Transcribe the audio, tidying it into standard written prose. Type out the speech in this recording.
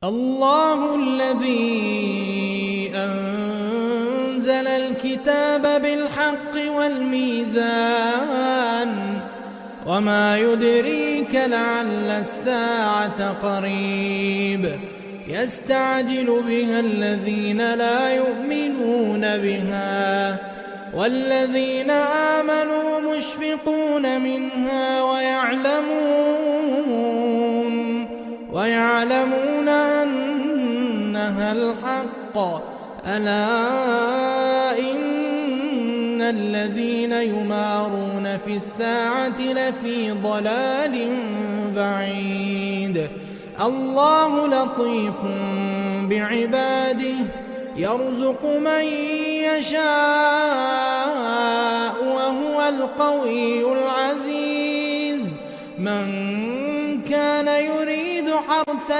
الله الذي أنزل الكتاب بالحق والميزان وما يدريك لعل الساعة قريب يستعجل بها الذين لا يؤمنون بها والذين آمنوا مشفقون منها ويعلمون أنها الحق ألا إن الذين يمارون في الساعة لفي ضلال بعيد الله لطيف بعباده يرزق من يشاء وهو القوي العزيز من كان يريد حرث